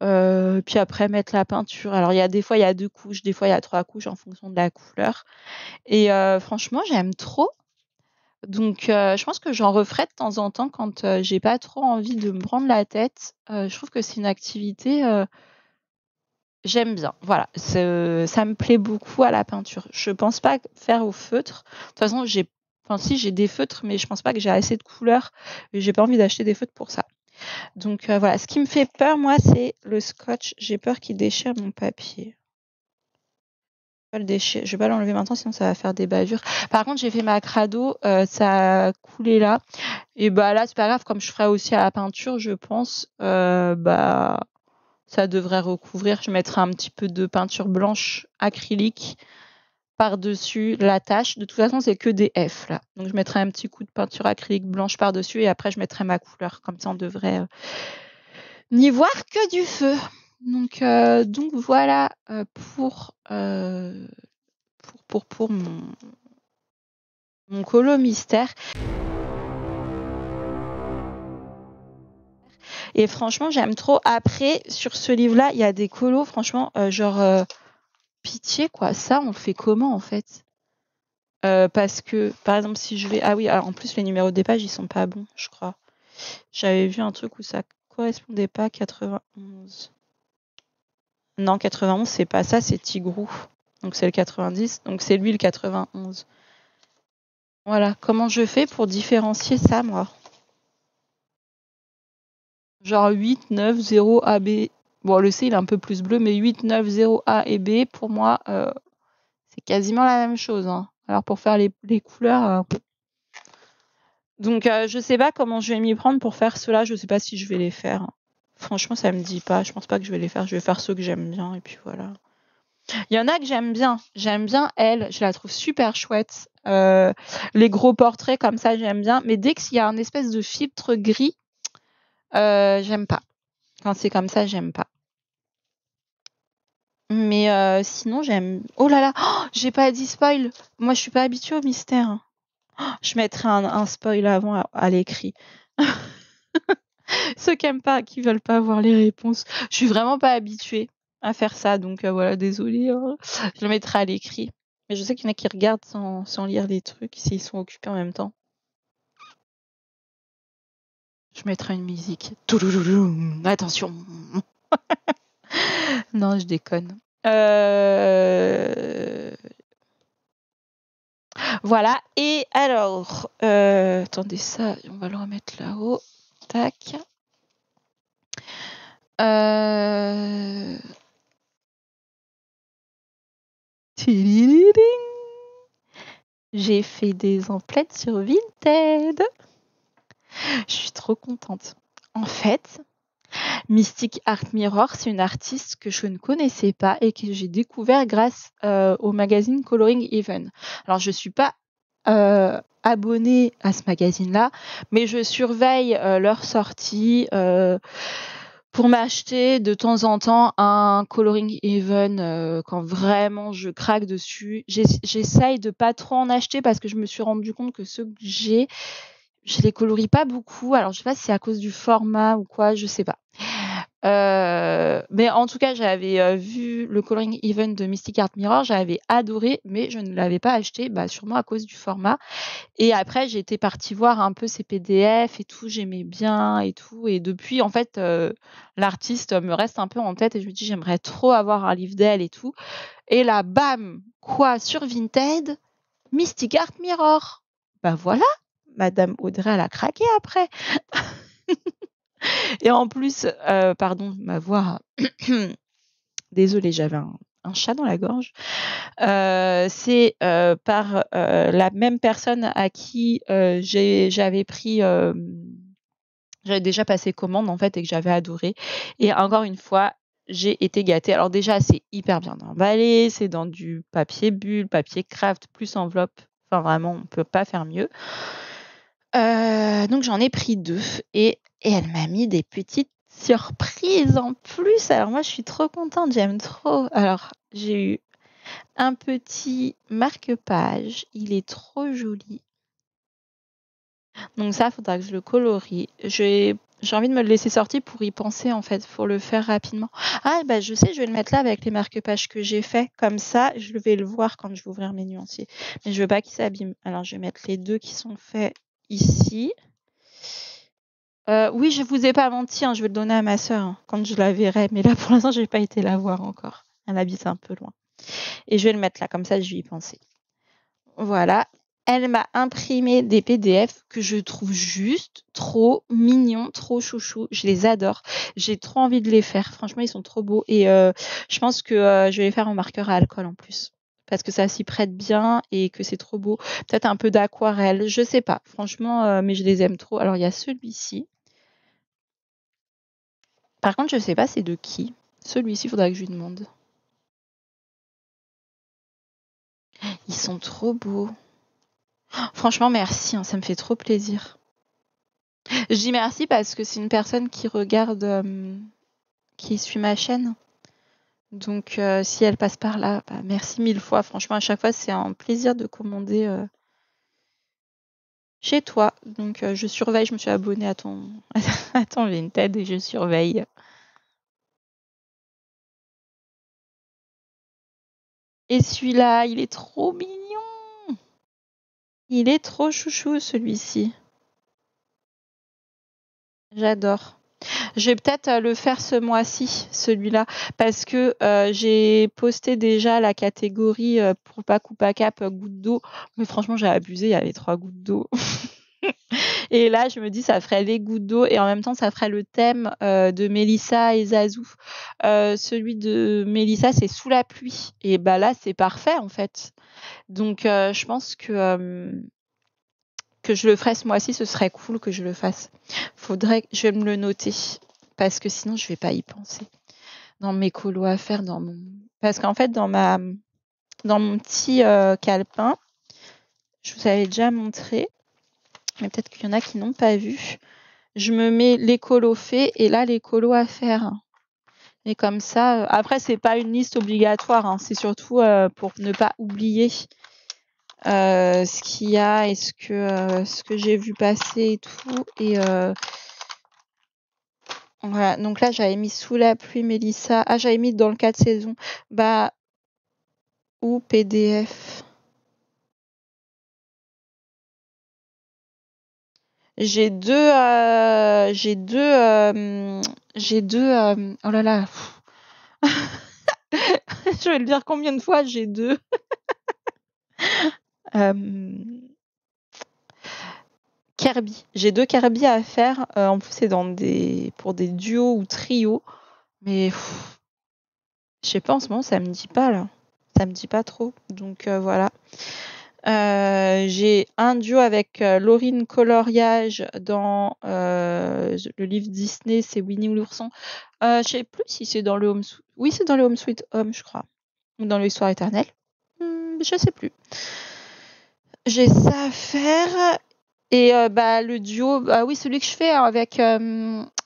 puis après mettre la peinture. Alors des fois il y a 2 couches, des fois il y a 3 couches en fonction de la couleur. Et franchement, j'aime trop. Donc je pense que j'en referai de temps en temps quand j'ai pas trop envie de me prendre la tête. Je trouve que c'est une activité j'aime bien. Voilà, ça me plaît beaucoup à la peinture. Je pense pas faire au feutre. De toute façon, j'ai des feutres, mais je pense pas que j'ai assez de couleurs et j'ai pas envie d'acheter des feutres pour ça. Donc voilà, ce qui me fait peur, moi, c'est le scotch. J'ai peur qu'il déchire mon papier. Je vais pas l'enlever maintenant, sinon ça va faire des bavures. Par contre, j'ai fait ma crado, ça a coulé là. Et là, c'est pas grave, comme je ferai aussi à la peinture, je pense, ça devrait recouvrir. Je mettrai un petit peu de peinture blanche acrylique par-dessus la tache. De toute façon, c'est que des F là. Donc je mettrai un petit coup de peinture acrylique blanche par-dessus et après je mettrai ma couleur. Comme ça, on devrait n'y voir que du feu. Donc voilà pour mon colo mystère. Et franchement, j'aime trop. Après, sur ce livre-là, il y a des colos, franchement, pitié, quoi. Ça, on le fait comment, en fait? Parce que, par exemple, si je vais... Ah oui, alors en plus, les numéros des pages, ils sont pas bons, je crois. J'avais vu un truc où ça correspondait pas à 91. Non, 91, c'est pas ça, c'est Tigrou. Donc c'est le 90, donc c'est lui le 91. Voilà, comment je fais pour différencier ça, moi? Genre 8, 9, 0, A, B. Bon, le C, il est un peu plus bleu, mais 8, 9, 0, A et B, pour moi, c'est quasiment la même chose. Hein. Alors, pour faire les couleurs... Donc, je sais pas comment je vais m'y prendre pour faire cela. Je sais pas si je vais les faire. Franchement, ça me dit pas. Je pense pas que je vais les faire. Je vais faire ceux que j'aime bien, et puis voilà. Il y en a que j'aime bien. J'aime bien elle. Je la trouve super chouette. Les gros portraits comme ça, j'aime bien. Mais dès qu'il y a un espèce de filtre gris, j'aime pas. Quand c'est comme ça, j'aime pas. Mais sinon, j'aime... Oh là là, j'ai pas dit spoil. Moi, je suis pas habituée au mystère. Je mettrai un spoil avant à l'écrit. Ceux qui veulent pas voir les réponses. Je suis vraiment pas habituée à faire ça, donc voilà, désolée. Hein. Je le mettrai à l'écrit. Mais je sais qu'il y en a qui regardent sans lire les trucs s'ils sont occupés en même temps. Je mettrai une musique. Attention. Non, je déconne. Voilà. Et alors, attendez ça, on va le remettre là-haut. Tac. J'ai fait des emplettes sur Vinted. Je suis trop contente. En fait, Mystic Art Mirror, c'est une artiste que je ne connaissais pas et que j'ai découvert grâce au magazine Coloring Even. Alors, je suis pas abonnée à ce magazine-là, mais je surveille leurs sorties pour m'acheter de temps en temps un Coloring Even quand vraiment je craque dessus. J'essaye de pas trop en acheter parce que je me suis rendu compte que ceux que j'ai, je les colorie pas beaucoup. Alors, je sais pas si c'est à cause du format ou quoi, je sais pas. Mais en tout cas, j'avais vu le Coloring Even de Mystic Art Mirror, j'avais adoré, mais je ne l'avais pas acheté, sûrement à cause du format. Et après, j'étais partie voir un peu ses PDF et tout, j'aimais bien et tout. Et depuis, en fait, l'artiste me reste un peu en tête et je me dis, j'aimerais trop avoir un livre d'elle et tout. Et là, bam, quoi, sur Vinted, Mystic Art Mirror. Voilà, Madame Audrey, elle a craqué après. Et en plus, pardon, ma voix, désolée, j'avais un chat dans la gorge. C'est par la même personne à qui j'avais pris, j'avais déjà passé commande en fait et que j'avais adoré. Et encore une fois, j'ai été gâtée. Alors déjà, c'est hyper bien emballé, c'est dans du papier bulle, papier craft, plus enveloppe. Enfin vraiment, on peut pas faire mieux. Donc j'en ai pris 2 et elle m'a mis des petites surprises en plus. Alors moi, je suis trop contente, j'aime trop. Alors, j'ai eu un petit marque-page, il est trop joli. Donc ça, faudra que je le colorie. J'ai envie de me le laisser sortir pour y penser en fait, pour le faire rapidement. Ah je sais, je vais le mettre là avec les marque-pages que j'ai fait. Comme ça, je vais le voir quand je vais ouvrir mes nuanciers. Mais je veux pas qu'il s'abîme. Alors je vais mettre les 2 qui sont faits ici. Oui, je vous ai pas menti, je vais le donner à ma sœur quand je la verrai. Mais là, pour l'instant, j'ai pas été la voir encore. Elle habite un peu loin. Et je vais le mettre là, comme ça, je vais y penser. Voilà. Elle m'a imprimé des PDF que je trouve juste trop mignons, trop chouchous. Je les adore. J'ai trop envie de les faire. Franchement, ils sont trop beaux. Et je pense que je vais les faire en marqueur à alcool en plus. Parce que ça s'y prête bien et que c'est trop beau. Peut-être un peu d'aquarelle. Je sais pas. Franchement, mais je les aime trop. Alors, il y a celui-ci. Par contre, je sais pas c'est de qui. Celui-ci, il faudra que je lui demande. Ils sont trop beaux. Franchement, merci, ça me fait trop plaisir. Je dis merci parce que c'est une personne qui regarde, qui suit ma chaîne. Donc, si elle passe par là, merci 1000 fois. Franchement, à chaque fois, c'est un plaisir de commander chez toi. Donc, je surveille. Je me suis abonnée à ton, à ton Vinted et je surveille. Et celui-là, il est trop mignon. Il est trop chouchou, celui-ci. J'adore. Je vais peut-être le faire ce mois-ci, celui-là, parce que j'ai posté déjà la catégorie pour pas couper à cap gouttes d'eau. Mais franchement, j'ai abusé, il y avait 3 gouttes d'eau. Et là, je me dis, ça ferait les gouttes d'eau et en même temps, ça ferait le thème de Mélissa et Zazou. Celui de Mélissa, c'est sous la pluie. Et là, c'est parfait en fait. Donc, je pense que je le ferai ce mois-ci, ce serait cool que je le fasse. Je vais me le noter parce que sinon je vais pas y penser. Dans mes colos à faire, parce qu'en fait dans mon petit calepin, je vous avais déjà montré, mais peut-être qu'il y en a qui n'ont pas vu. Je me mets les colos faits et là les colos à faire. Et comme ça, après c'est pas une liste obligatoire, c'est surtout pour ne pas oublier ce qu'il y a et ce que j'ai vu passer et tout. Et voilà, donc là j'avais mis sous la pluie Mélissa. Ah, j'avais mis dans le 4 saisons. Ou PDF. J'ai deux. Oh là là. Je vais le dire combien de fois j'ai deux. Kirby. J'ai 2 Kirby à faire. En plus, c'est pour des duos ou trios. Mais je sais pas, en ce moment, ça me dit pas là. Ça me dit pas trop. Donc voilà. J'ai un duo avec Laurine Coloriage dans le livre Disney, c'est Winnie l'ourson. Je sais plus si c'est dans le Home Sweet... Oui, c'est dans le Home Sweet Home, je crois. Ou dans l'Histoire éternelle. Je sais plus. J'ai ça à faire. Et le duo, oui, celui que je fais avec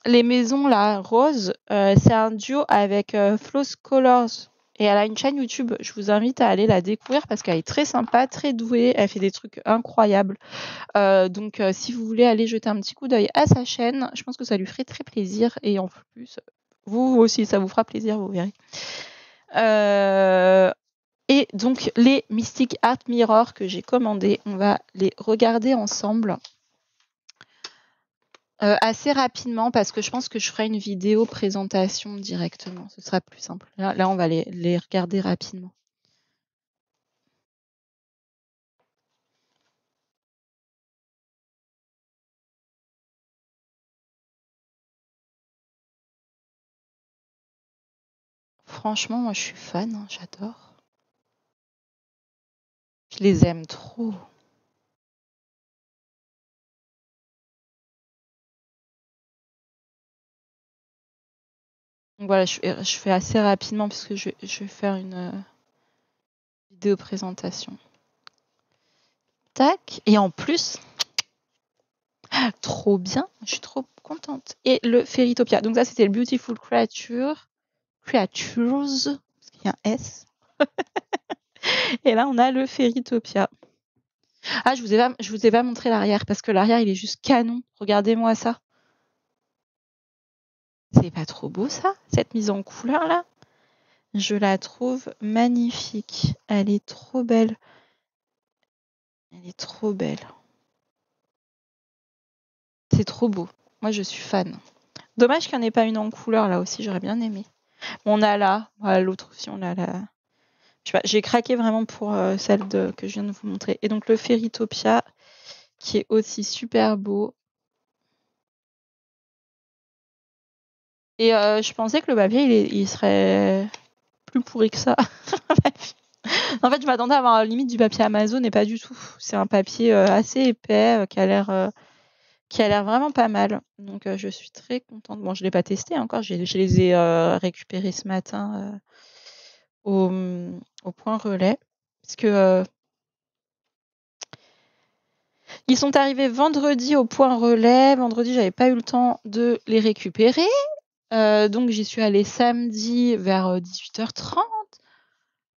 les maisons là, roses, c'est un duo avec Floss Colors. Et elle a une chaîne YouTube. Je vous invite à aller la découvrir parce qu'elle est très sympa, très douée. Elle fait des trucs incroyables. Donc, si vous voulez aller jeter un petit coup d'œil à sa chaîne, je pense que ça lui ferait très plaisir. Et en plus, vous aussi, ça vous fera plaisir, vous verrez. Et donc, les Mystic Art Mirror que j'ai commandés, on va les regarder ensemble. Assez rapidement parce que je pense que je ferai une vidéo présentation directement. Ce sera plus simple. Là on va les regarder rapidement. Franchement, moi je suis fan, hein, j'adore. Je les aime trop. Donc voilà, je fais assez rapidement parce que je vais faire une vidéo présentation. Tac. Et en plus, trop bien. Je suis trop contente. Et le Fairytopia. Donc ça, c'était le Beautiful Creatures. Parce qu'il y a un S. Et là, on a le Fairytopia. Ah, je vous ai pas montré l'arrière parce que l'arrière, il est juste canon. Regardez-moi ça. C'est pas trop beau ça, cette mise en couleur là? Je la trouve magnifique. Elle est trop belle. Elle est trop belle. C'est trop beau. Moi, je suis fan. Dommage qu'il n'y en ait pas une en couleur là aussi, j'aurais bien aimé. On a là, voilà, l'autre aussi, on a là. Je sais pas, j'ai craqué vraiment pour celle que je viens de vous montrer. Et donc le Fairytopia, qui est aussi super beau. Et je pensais que le papier, il serait plus pourri que ça. En fait, je m'attendais à avoir limite du papier Amazon et pas du tout. C'est un papier assez épais qui a l'air vraiment pas mal. Donc, je suis très contente. Bon, je l'ai pas testé encore. Je les ai récupérés ce matin au point relais. Parce que ils sont arrivés vendredi au point relais. Vendredi, j'avais pas eu le temps de les récupérer. Donc, j'y suis allée samedi vers 18h30.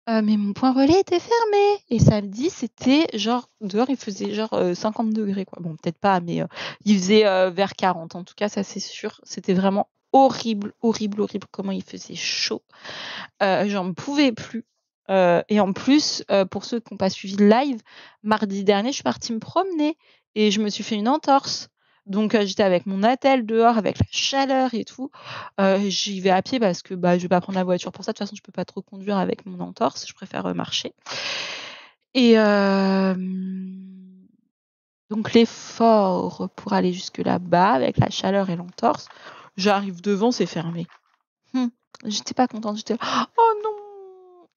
Mais mon point relais était fermé. Et samedi, c'était genre, dehors, il faisait genre 50 degrés, quoi. Bon, peut-être pas, mais il faisait vers 40. En tout cas, ça, c'est sûr. C'était vraiment horrible, horrible, horrible comment il faisait chaud. J'en pouvais plus. Et en plus, pour ceux qui n'ont pas suivi le live, mardi dernier, je suis partie me promener et je me suis fait une entorse. Donc, j'étais avec mon attel dehors, avec la chaleur et tout. J'y vais à pied parce que je vais pas prendre la voiture pour ça. De toute façon, je peux pas trop conduire avec mon entorse. Je préfère marcher. Et donc, l'effort pour aller jusque là-bas avec la chaleur et l'entorse, j'arrive devant, c'est fermé. J'étais pas contente. J'étais oh non!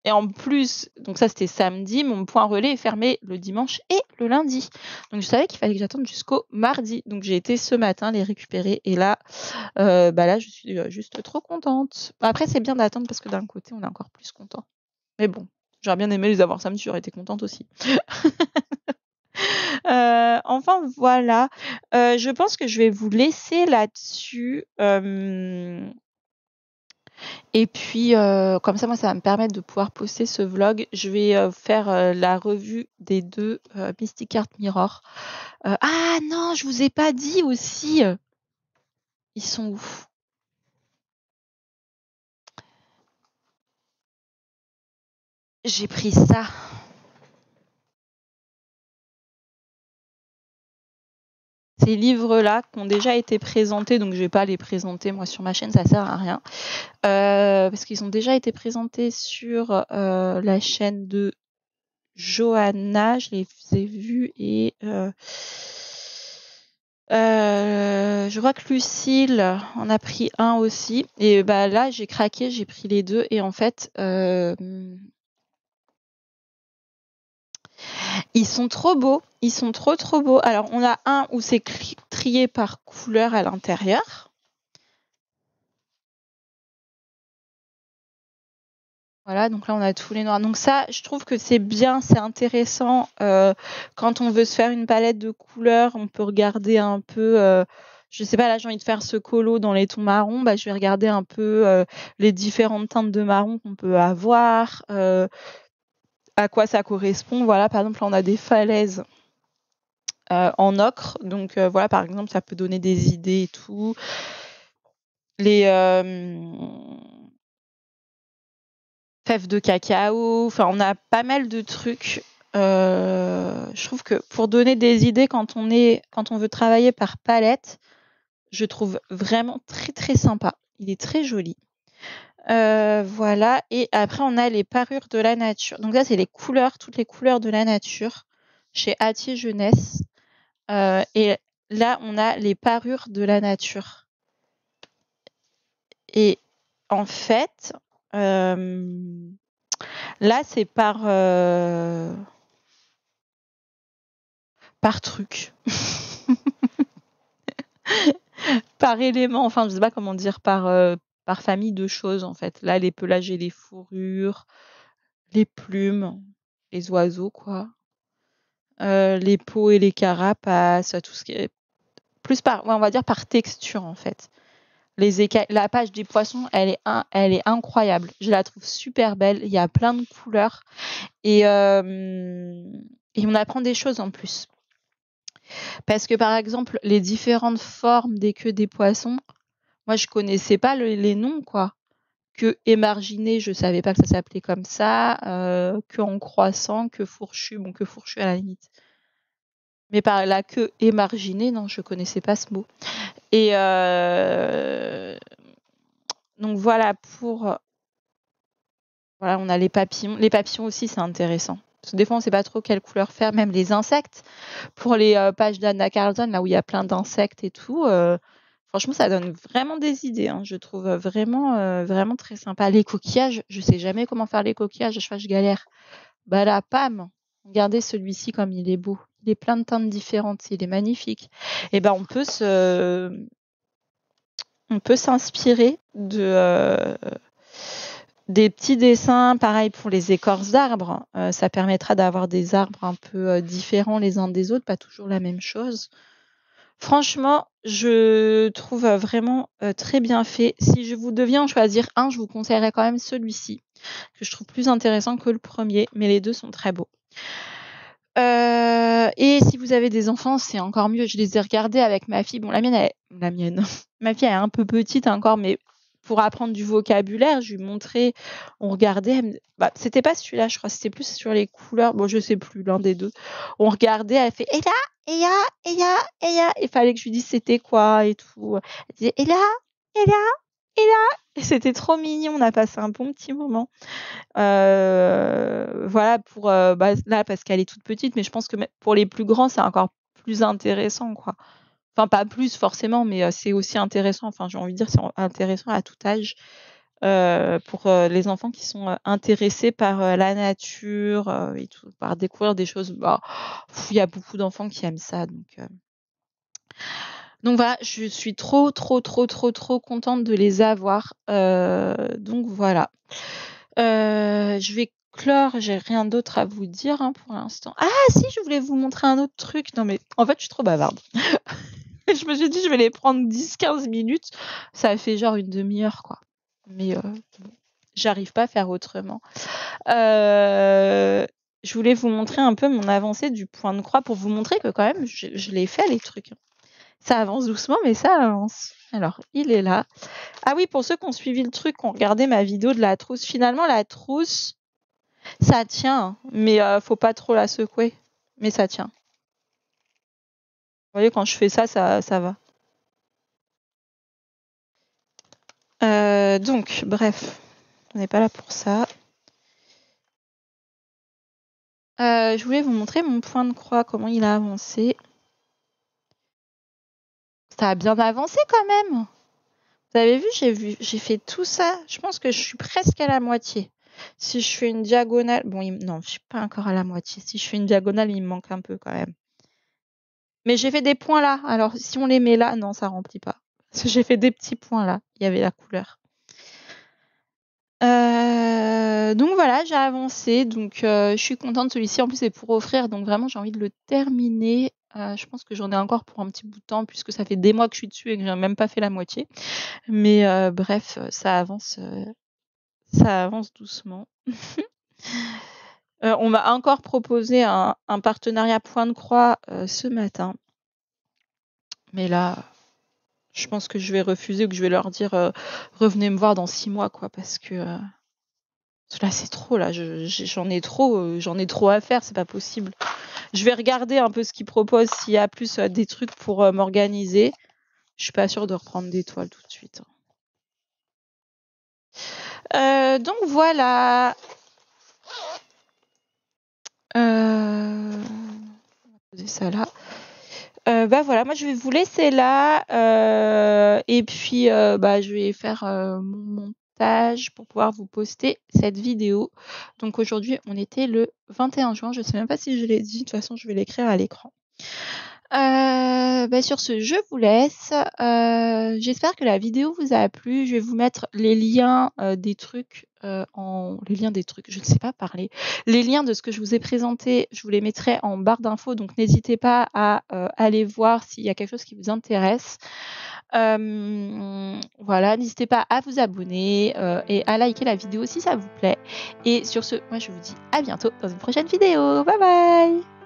Et en plus, donc ça c'était samedi, mon point relais est fermé le dimanche et le lundi. Donc je savais qu'il fallait que j'attende jusqu'au mardi. Donc j'ai été ce matin les récupérer et là, là je suis juste trop contente. Après c'est bien d'attendre parce que d'un côté on est encore plus content. Mais bon, j'aurais bien aimé les avoir samedi, j'aurais été contente aussi. Enfin voilà, je pense que je vais vous laisser là-dessus. Et puis, comme ça, moi, ça va me permettre de pouvoir poster ce vlog. Je vais faire la revue des 2 Mystic Art Mirror. Ah non, je vous ai pas dit aussi. Ils sont où? J'ai pris ça. Ces livres-là qui ont déjà été présentés, donc je vais pas les présenter moi sur ma chaîne, ça sert à rien. Parce qu'ils ont déjà été présentés sur la chaîne de Johanna, je les ai vus et je vois que Lucille en a pris un aussi. Et là, j'ai craqué, j'ai pris les 2. Et en fait, Ils sont trop beaux. Ils sont trop trop beaux. Alors, on a un où c'est trié par couleur à l'intérieur. Voilà, donc là, on a tous les noirs. Donc ça, je trouve que c'est bien, c'est intéressant. Quand on veut se faire une palette de couleurs, on peut regarder un peu... je sais pas, là, j'ai envie de faire ce colo dans les tons marrons. Bah, je vais regarder un peu les différentes teintes de marron qu'on peut avoir, à quoi ça correspond. Voilà, par exemple, là, on a des falaises en ocre. Donc voilà, par exemple, ça peut donner des idées et tout. Les fèves de cacao, enfin, on a pas mal de trucs. Je trouve que pour donner des idées quand on veut travailler par palette, je trouve vraiment très très sympa. Il est très joli. Voilà. Et après, on a les parures de la nature. Donc ça, c'est les couleurs, toutes les couleurs de la nature chez Atier Jeunesse. Et là, on a les parures de la nature. Et en fait, là, c'est par truc. Par élément, enfin, je sais pas comment dire, par famille de choses, en fait. Là, les pelages et les fourrures, les plumes, les oiseaux, quoi. Les peaux et les carapaces, tout ce qui est plus on va dire par texture, en fait. La page des poissons, elle est incroyable. Je la trouve super belle. Il y a plein de couleurs et on apprend des choses en plus. Parce que par exemple, les différentes formes des queues des poissons, moi je connaissais pas les noms, quoi. Queue émarginée, je savais pas que ça s'appelait comme ça. Queue en croissant, queue fourchue, bon, queue fourchue à la limite. Mais par la queue émarginée, non, je connaissais pas ce mot. Et donc voilà voilà, on a les papillons. Les papillons aussi, c'est intéressant. Parce que des fois, on sait pas trop quelle couleur faire, même les insectes. Pour les pages d'Anna Carlson, là où il y a plein d'insectes et tout, franchement, ça donne vraiment des idées, hein. Je trouve vraiment très sympa. Les coquillages, je sais jamais comment faire les coquillages, à chaque fois je galère. Bah là, pam, regardez celui-ci comme il est beau. Il est plein de teintes différentes, il est magnifique. Et ben on peut s'inspirer des petits dessins, pareil pour les écorces d'arbres. Ça permettra d'avoir des arbres un peu différents les uns des autres, pas toujours la même chose. Franchement, je trouve vraiment très bien fait. Si je vous deviez en choisir un, je vous conseillerais quand même celui-ci, que je trouve plus intéressant que le premier, mais les deux sont très beaux. Et si vous avez des enfants, c'est encore mieux. Je les ai regardés avec ma fille. Bon, la mienne, ma fille elle est un peu petite encore, mais pour apprendre du vocabulaire, je lui montrais, on regardait, bah, c'était pas celui-là, je crois, c'était plus sur les couleurs. Bon, je sais plus, l'un des deux. On regardait, elle fait, et là, et là, et là, et là. Il fallait que je lui dise c'était quoi et tout. Elle disait, et là, et là, et là. Et c'était trop mignon, on a passé un bon petit moment. Voilà, là, parce qu'elle est toute petite, mais je pense que pour les plus grands, c'est encore plus intéressant, quoi. Enfin, pas plus forcément, mais c'est aussi intéressant. Enfin, j'ai envie de dire, c'est intéressant à tout âge pour les enfants qui sont intéressés par la nature et tout, par découvrir des choses. Bah, il y a beaucoup d'enfants qui aiment ça, donc voilà, je suis trop, trop, trop, trop, trop contente de les avoir. Donc voilà. Je vais clore, j'ai rien d'autre à vous dire hein, pour l'instant. Ah si, je voulais vous montrer un autre truc. Non mais en fait, je suis trop bavarde. Je me suis dit, je vais les prendre 10-15 minutes. Ça fait genre une demi-heure, quoi. Mais bon, j'arrive pas à faire autrement. Je voulais vous montrer un peu mon avancée du point de croix pour vous montrer que quand même, je l'ai fait les trucs. Ça avance doucement, mais ça avance. Alors, il est là. Ah oui, pour ceux qui ont suivi le truc, qui ont regardé ma vidéo de la trousse, finalement, la trousse, ça tient, hein, mais faut pas trop la secouer. Mais ça tient. Vous voyez, quand je fais ça, ça va. Donc, bref, on n'est pas là pour ça. Je voulais vous montrer mon point de croix, comment il a avancé. Ça a bien avancé quand même. Vous avez vu, j'ai fait tout ça. Je pense que je suis presque à la moitié. Si je fais une diagonale... Bon, non, je suis pas encore à la moitié. Si je fais une diagonale, il me manque un peu quand même. Mais j'ai fait des points là. Alors, si on les met là, non, ça remplit pas. Parce que j'ai fait des petits points là. Il y avait la couleur. Donc voilà, j'ai avancé. Donc, je suis contente. Celui-ci, en plus, c'est pour offrir. Donc, vraiment, j'ai envie de le terminer. Je pense que j'en ai encore pour un petit bout de temps, puisque ça fait des mois que je suis dessus et que j'ai même pas fait la moitié. Mais bref, ça avance doucement. On m'a encore proposé un partenariat point de croix ce matin. Mais là, je pense que je vais refuser ou que je vais leur dire revenez me voir dans 6 mois, quoi, parce que là c'est trop, là, j'en ai trop à faire, c'est pas possible. Je vais regarder un peu ce qu'ils proposent, s'il y a plus des trucs pour m'organiser. Je suis pas sûre de reprendre des toiles tout de suite. Donc voilà. On va poser ça là. Bah voilà, moi je vais vous laisser là et puis je vais faire mon montage pour pouvoir vous poster cette vidéo. Donc aujourd'hui, on était le 21 juin. Je sais même pas si je l'ai dit. De toute façon, je vais l'écrire à l'écran. Sur ce, je vous laisse. J'espère que la vidéo vous a plu. Je vais vous mettre les liens des trucs les liens des trucs, je ne sais pas parler. Les liens de ce que je vous ai présenté, je vous les mettrai en barre d'infos, donc n'hésitez pas à aller voir s'il y a quelque chose qui vous intéresse. Voilà, n'hésitez pas à vous abonner et à liker la vidéo si ça vous plaît. Et sur ce, moi je vous dis à bientôt dans une prochaine vidéo. Bye bye!